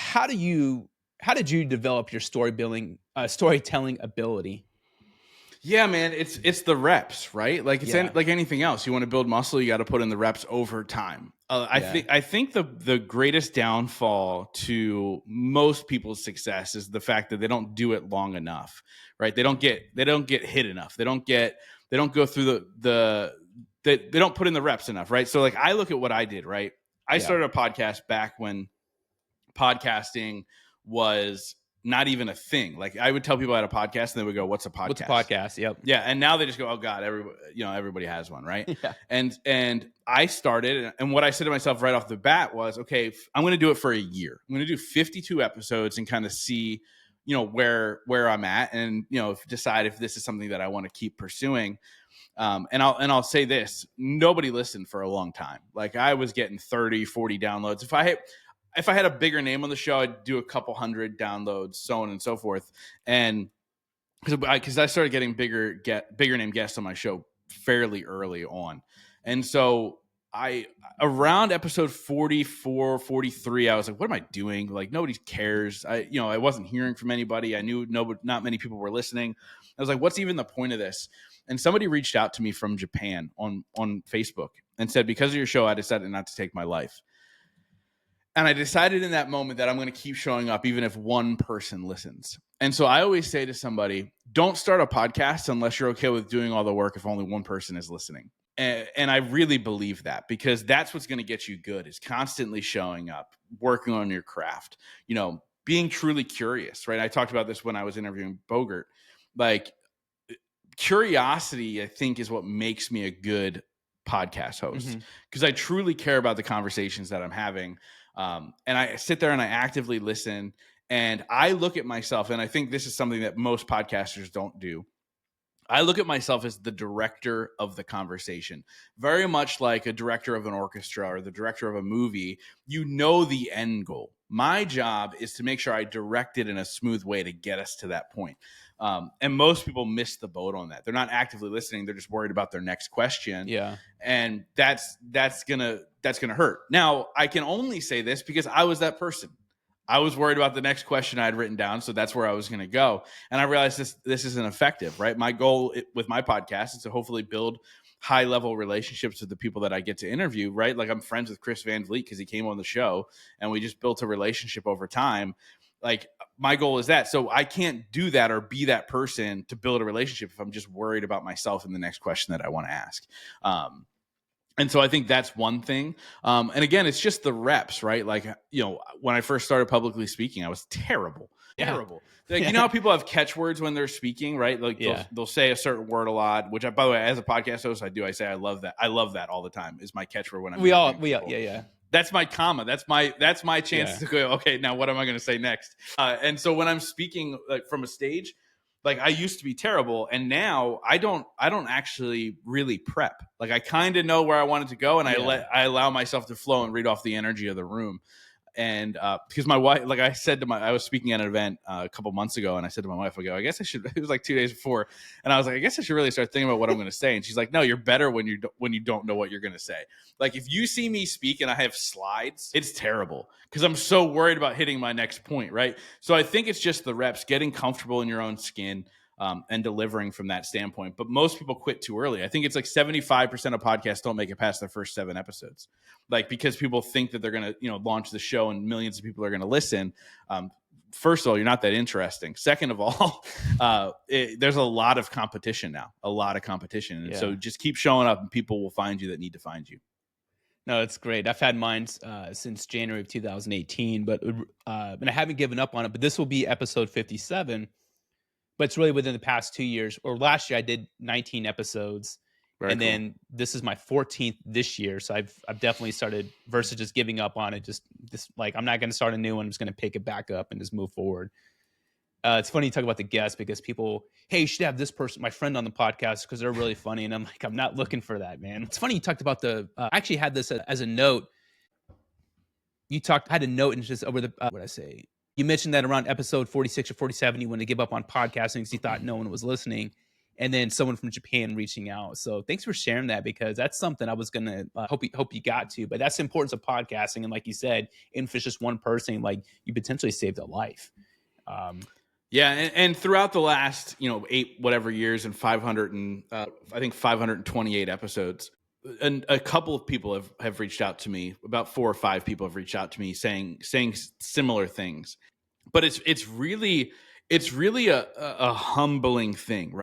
how did you develop your storytelling ability? Yeah, man, it's the reps, right? Like Yeah. like anything else. You want to build muscle, you got to put in the reps over time. Yeah. I think the greatest downfall to most people's success is the fact that they don't do it long enough, right? They don't get hit enough. They don't go through they don't put in the reps enough, right? So like I look at what I did, right? I Yeah. started a podcast back when podcasting was not even a thing. Like I would tell people I had a podcast and they would go, "What's a podcast?" What's a podcast? Yep. Yeah, and now they just go, "Oh God, everybody has one, right?" Yeah. And I started, and what I said to myself right off the bat was, "Okay, I'm going to do it for a year. I'm going to do 52 episodes and kind of see, where I'm at, and decide if this is something that I want to keep pursuing." And I'll say this: nobody listened for a long time. Like I was getting 30, 40 downloads. If I had a bigger name on the show, I'd do a couple hundred downloads, so on and so forth. And because I started getting bigger name guests on my show fairly early on. And so around episode 44, 43, I was like, what am I doing? Like nobody cares. I wasn't hearing from anybody. I knew not many people were listening. I was like, what's even the point of this? And somebody reached out to me from Japan on Facebook and said, because of your show, I decided not to take my life. And I decided in that moment that I'm going to keep showing up even if one person listens. And so I always say to somebody, don't start a podcast unless you're okay with doing all the work if only one person is listening. And I really believe that, because that's what's going to get you good, is constantly showing up, working on your craft, being truly curious, right? I talked about this when I was interviewing Bogert. Like curiosity, I think, is what makes me a good podcast host, because I truly care about the conversations that I'm having. And I sit there and I actively listen, and I look at myself, and I think this is something that most podcasters don't do. I look at myself as the director of the conversation, very much like a director of an orchestra or the director of a movie. You know the end goal. My job is to make sure I direct it in a smooth way to get us to that point. And most people miss the boat on that. They're not actively listening. They're just worried about their next question. Yeah. And that's gonna hurt. Now, I can only say this because I was that person. I was worried about the next question I had written down, so that's where I was going to go. And I realized this isn't effective, right? My goal with my podcast is to hopefully build high-level relationships with the people that I get to interview, right? Like I'm friends with Chris Van Vliet because he came on the show, and we just built a relationship over time. Like my goal is that. So I can't do that or be that person to build a relationship if I'm just worried about myself and the next question that I want to ask. And so I think that's one thing. And again, it's just the reps, right? Like, when I first started publicly speaking, I was terrible. Like, you know how people have catchwords when they're speaking, right? Like they'll say a certain word a lot, which by the way, as a podcast host, I do. I say, I love that. I love that all the time is my catchword when I'm Yeah. That's my comma. That's my chance to go, okay, now what am I going to say next? And so when I'm speaking like from a stage, like I used to be terrible, and now I don't actually really prep. Like I kind of know where I want it to go, and I allow myself to flow and read off the energy of the room. And because my wife, like I was speaking at an event a couple months ago, and I said to my wife, I go, I guess I should. It was like 2 days before, and I was like, I guess I should really start thinking about what I'm going to say. And she's like, no, you're better when you don't know what you're going to say. Like if you see me speak and I have slides, it's terrible because I'm so worried about hitting my next point, right? So I think it's just the reps, getting comfortable in your own skin. And delivering from that standpoint. But most people quit too early. I think it's like 75% of podcasts don't make it past their first 7 episodes. Like because people think that they're going to, launch the show and millions of people are going to listen. First of all, you're not that interesting. Second of all, there's a lot of competition now, And so just keep showing up and people will find you that need to find you. No, it's great. I've had mine since January of 2018, but and I haven't given up on it. But this will be episode 57. But it's really within the past 2 years, or last year I did 19 episodes. Very cool. Then this is my 14th this year. So I've definitely started versus just giving up on it. Just like, I'm not going to start a new one. I'm just going to pick it back up and just move forward. It's funny you talk about the guests because people, hey, you should have this person, my friend on the podcast because they're really funny. And I'm like, I'm not looking for that, man. It's funny you talked about I actually had this as a note. I had a note and just over the, what did I say? You mentioned that around episode 46 or 47, you wanted to give up on podcasting because you thought no one was listening. and then someone from Japan reaching out. So thanks for sharing that, because that's something I was gonna hope you got to. But that's the importance of podcasting, and like you said, even if it's just one person, like you potentially saved a life. Yeah, and throughout the last 8 whatever years and 500 and I think 528 episodes, and a couple of people have reached out to me. About 4 or 5 people have reached out to me saying similar things. But it's really a humbling thing, right?